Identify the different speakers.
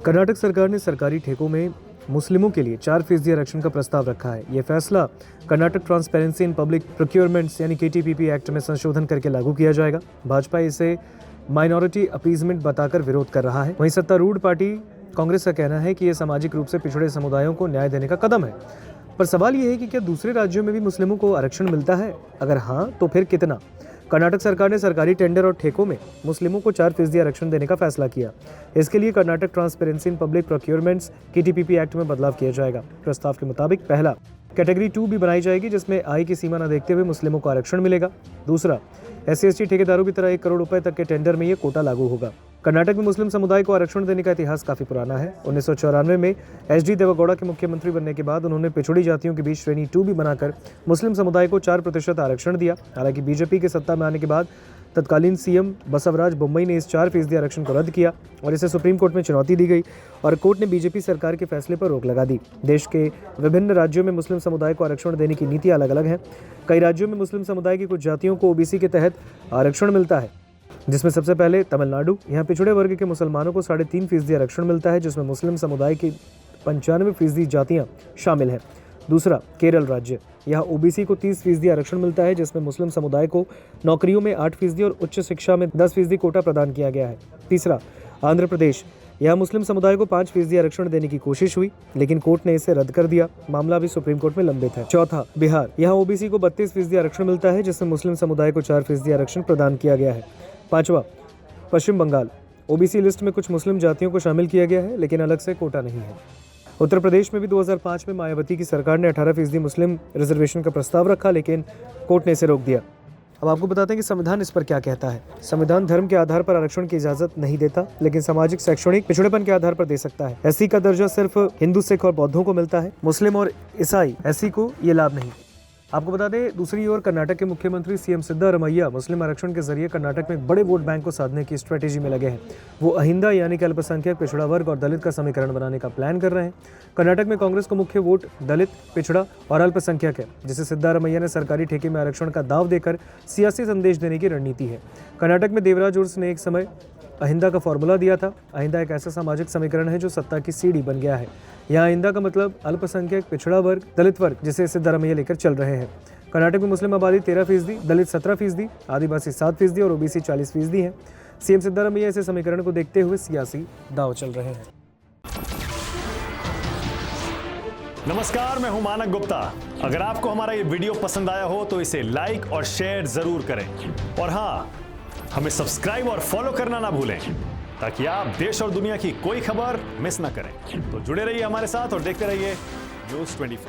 Speaker 1: कर्नाटक सरकार ने सरकारी ठेकों में मुस्लिमों के लिए 4% आरक्षण का प्रस्ताव रखा है। यह फैसला Karnataka transparency in public procurements यानी KTPP एक्ट में संशोधन करके लागू किया जाएगा। भाजपा इसे माइनॉरिटी अपीजमेंट बताकर विरोध कर रहा है। वहीं सत्तारूढ़ पार्टी कांग्रेस का कहना है कि यह सामाजिक रूप से पिछड़े समुदायों को न्याय देने का कदम है। पर सवाल यह है कि क्या दूसरे राज्यों में भी मुस्लिमों को आरक्षण मिलता है? अगर हाँ, तो फिर कितना? कर्नाटक सरकार ने सरकारी टेंडर और ठेकों में मुस्लिमों को 4% आरक्षण देने का फैसला किया। इसके लिए Karnataka transparency in public procurements KTPP act में बदलाव किया जाएगा। प्रस्ताव के मुताबिक पहला, कैटेगरी 2 भी बनाई जाएगी जिसमें आय की सीमा न देखते हुए मुस्लिमों को आरक्षण मिलेगा। दूसरा, SC/ST ठेकेदारों की तरह 1 करोड़ रुपए तक के टेंडर में ये कोटा लागू होगा। कर्नाटक में मुस्लिम समुदाय को आरक्षण देने का इतिहास काफी पुराना है। 1994 में HD देवेगौड़ा के मुख्यमंत्री बनने के बाद उन्होंने पिछड़ी जातियों के बीच श्रेणी 2 भी बनाकर मुस्लिम समुदाय को 4% आरक्षण दिया। हालांकि बीजेपी के सत्ता में आने के बाद तत्कालीन CM बसवराज बोम्मई ने इस 4% आरक्षण को रद्द किया और इसे सुप्रीम कोर्ट में चुनौती दी गई और कोर्ट ने बीजेपी सरकार के फैसले पर रोक लगा दी। देश के विभिन्न राज्यों में मुस्लिम समुदाय को आरक्षण देने की नीति अलग अलग है। कई राज्यों में मुस्लिम समुदाय की कुछ जातियों को OBC के तहत आरक्षण मिलता है, जिसमें सबसे पहले तमिलनाडु। यहाँ पिछड़े वर्ग के मुसलमानों को 3.5% आरक्षण मिलता है, जिसमें मुस्लिम समुदाय की 95% जातियाँ शामिल हैं। दूसरा, केरल राज्य। यहाँ OBC को 30% आरक्षण मिलता है, जिसमें मुस्लिम समुदाय को नौकरियों में 8% और उच्च शिक्षा में 10% कोटा प्रदान किया गया है। तीसरा, आंध्र प्रदेश। यहाँ मुस्लिम समुदाय को 5% आरक्षण देने की कोशिश हुई, लेकिन कोर्ट ने इसे रद्द कर दिया। मामला भी सुप्रीम कोर्ट में लंबित है। चौथा, बिहार। यहाँ OBC को 32% आरक्षण मिलता है, जिसमें मुस्लिम समुदाय को 4% आरक्षण प्रदान किया गया है। पांचवा, पश्चिम बंगाल। OBC लिस्ट में कुछ मुस्लिम जातियों को शामिल किया गया है, लेकिन अलग से कोटा नहीं है। उत्तर प्रदेश में भी 2005 में मायावती की सरकार ने 18% मुस्लिम रिजर्वेशन का प्रस्ताव रखा, लेकिन कोर्ट ने इसे रोक दिया। अब आपको बताते हैं कि संविधान इस पर क्या कहता है। संविधान धर्म के आधार पर आरक्षण की इजाजत नहीं देता, लेकिन सामाजिक शैक्षणिक पिछड़ेपन के आधार पर दे सकता है। SC का दर्जा सिर्फ हिंदू, सिख और बौद्धों को मिलता है। मुस्लिम और ईसाई SC को ये लाभ नहीं। आपको बता दें, दूसरी ओर कर्नाटक के मुख्यमंत्री CM सिद्धारमैया मुस्लिम आरक्षण के जरिए कर्नाटक में एक बड़े वोट बैंक को साधने की स्ट्रेटेजी में लगे हैं। वो अहिंदा यानी कि अल्पसंख्यक, पिछड़ा वर्ग और दलित का समीकरण बनाने का प्लान कर रहे हैं। कर्नाटक में कांग्रेस को मुख्य वोट दलित, पिछड़ा और अल्पसंख्यक है, जिसे सिद्धारमैया ने सरकारी ठेके में आरक्षण का दाव देकर सियासी संदेश देने की रणनीति है। कर्नाटक में देवराज उर्स ने एक समय अहिंदा का फॉर्मूला दिया था। अहिंदा एक ऐसा सामाजिक समीकरण है जो सत्ता की सीढ़ी बन गया है। यहाँ अहिंदा का मतलब अल्पसंख्यक, पिछड़ा वर्ग, दलित वर्ग, जिसे सिद्धारमैया लेकर चल रहे हैं। कर्नाटक में मुस्लिम आबादी 13%, दलित 17%, आदिवासी 7% और OBC 40% है। CM सिद्धारमैया इस समीकरण को देखते हुए सियासी दांव चल रहे हैं।
Speaker 2: नमस्कार, मैं हूं मानक गुप्ता। अगर आपको हमारा ये वीडियो पसंद आया हो तो इसे लाइक और शेयर जरूर करें और हाँ, हमें सब्सक्राइब और फॉलो करना ना भूलें ताकि आप देश और दुनिया की कोई खबर मिस ना करें। तो जुड़े रहिए हमारे साथ और देखते रहिए News 24।